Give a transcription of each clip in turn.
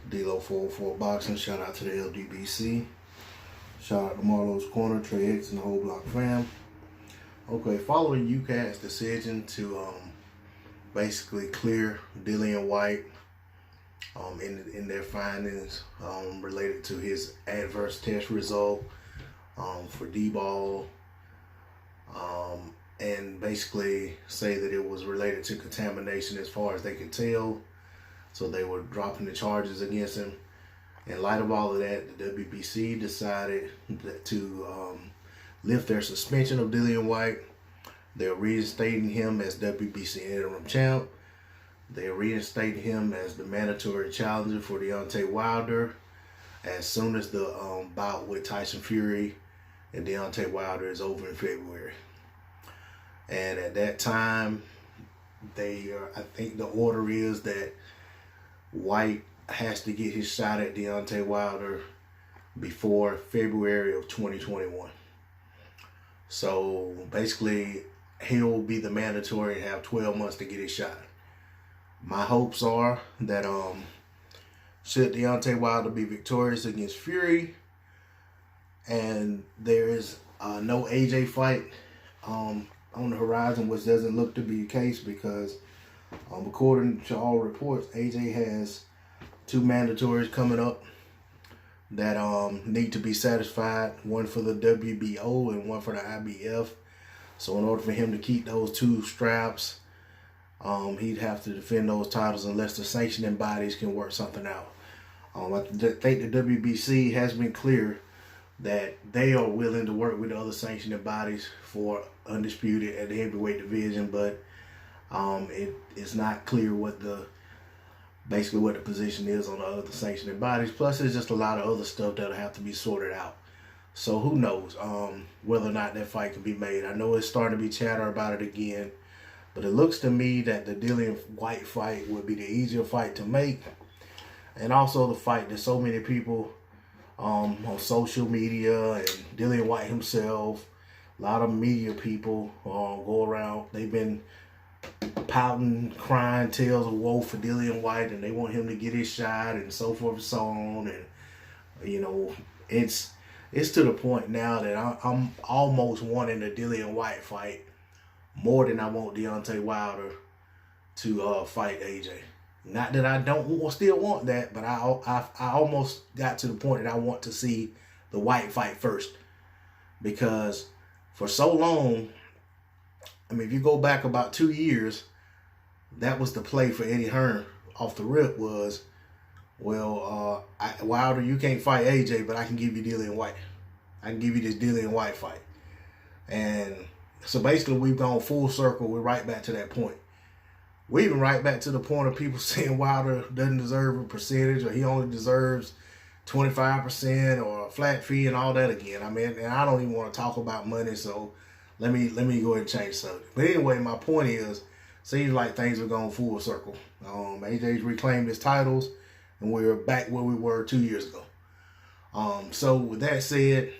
D-Lo 404 Boxing. Shout out to the WBC. Shout out to Marlo's Corner, Trey X, and the whole block fam. Okay, following UCAT's decision to basically clear Dillian Whyte in their findings related to his adverse test result for D-ball, and basically say that it was related to contamination as far as they could tell. So they were dropping the charges against him. In light of all of that, the WBC decided to lift their suspension of Dillian Whyte. They're reinstating him as WBC interim champ. They're reinstating him as the mandatory challenger for Deontay Wilder as soon as the bout with Tyson Fury and Deontay Wilder is over in February. And at that time, I think the order is that Whyte has to get his shot at Deontay Wilder before February of 2021. So basically, he'll be the mandatory and have 12 months to get his shot. My hopes are that should Deontay Wilder be victorious against Fury and there is no AJ fight on the horizon, which doesn't look to be the case because according to all reports, AJ has 2 mandatories coming up that need to be satisfied, one for the WBO and one for the IBF. So in order for him to keep those 2 straps, he'd have to defend those titles unless the sanctioning bodies can work something out. I think the WBC has been clear that they are willing to work with the other sanctioning bodies for undisputed at the heavyweight division, but it is not clear what the position is on the other sanctioning bodies. Plus, there's just a lot of other stuff that'll have to be sorted out. So who knows whether or not that fight can be made. I know it's starting to be chatter about it again, but it looks to me that the Dillian Whyte fight would be the easier fight to make, and also the fight that so many people on social media and Dillian Whyte himself, a lot of media people go around. They've been pouting, crying tales of woe for Dillian Whyte, and they want him to get his shot and so forth and so on. And you know, it's to the point now that I'm almost wanting a Dillian Whyte fight more than I want Deontay Wilder to fight AJ. Not that I still want that, but I almost got to the point that I want to see the Whyte fight first, because for so long, I mean, if you go back about 2 years, that was the play for Eddie Hearn off the rip was, well, Wilder, you can't fight AJ, but I can give you Dillian Whyte. I can give you this Dillian Whyte fight. And so basically we've gone full circle. We're right back to that point. We're even right back to the point of people saying Wilder doesn't deserve a percentage, or he only deserves 25% or a flat fee and all that again. I mean, and I don't even want to talk about money, so let me go ahead and change subject. But anyway, my point is, seems like things are going full circle. AJ's reclaimed his titles, and we're back where we were 2 years ago. So with that said,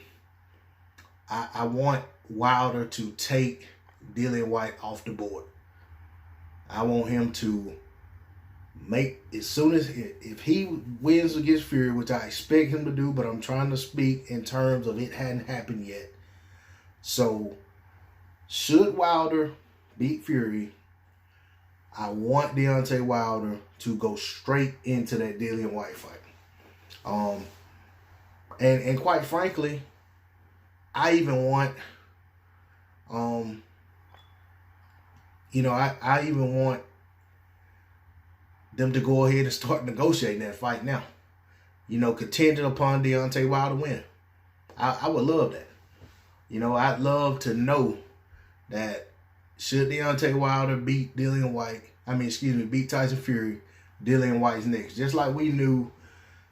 I want Wilder to take Dillian Whyte off the board. I want him to make, as soon as, if he wins against Fury, which I expect him to do, but I'm trying to speak in terms of it hadn't happened yet. So, should Wilder beat Fury, I want Deontay Wilder to go straight into that Dillian Whyte fight. And quite frankly, I even want, I even want them to go ahead and start negotiating that fight now. Contingent upon Deontay Wilder winning. I would love that. I'd love to know that should Deontay Wilder beat beat Tyson Fury, Dillian Whyte's next. Just like we knew,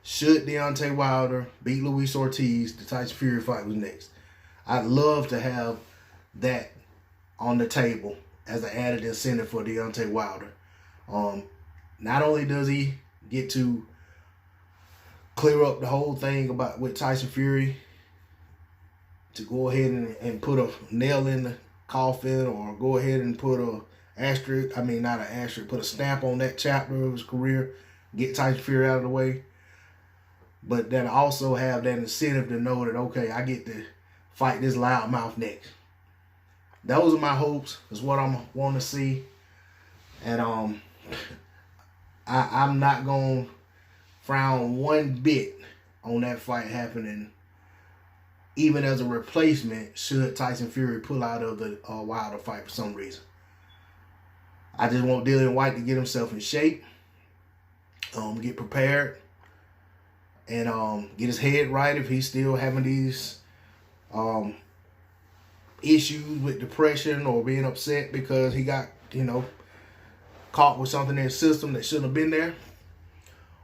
should Deontay Wilder beat Luis Ortiz, the Tyson Fury fight was next. I'd love to have that on the table as an added incentive for Deontay Wilder. Not only does he get to clear up the whole thing with Tyson Fury, to go ahead and put a nail in the coffin, or go ahead and put put a stamp on that chapter of his career, get Tyson Fury out of the way. but then also have that incentive to know that, okay, I get to fight this loudmouth next. Those are my hopes. Is what I'm want to see. And I'm not going to frown one bit on that fight happening, even as a replacement, should Tyson Fury pull out of the Wilder fight for some reason. I just want Dillian Whyte to get himself in shape, get prepared, and get his head right if he's still having these issues with depression or being upset because he got, caught with something in his system that shouldn't have been there.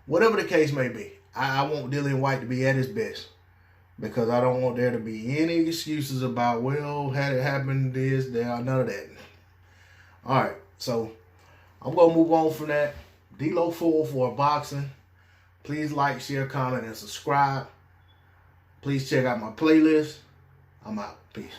Whatever the case may be, I want Dillian Whyte to be at his best, because I don't want there to be any excuses about, well, had it happened, this, that, none of that. All right, so I'm going to move on from that. D-Lo 4 for boxing. Please like, share, comment, and subscribe. Please check out my playlist. I'm out. Peace.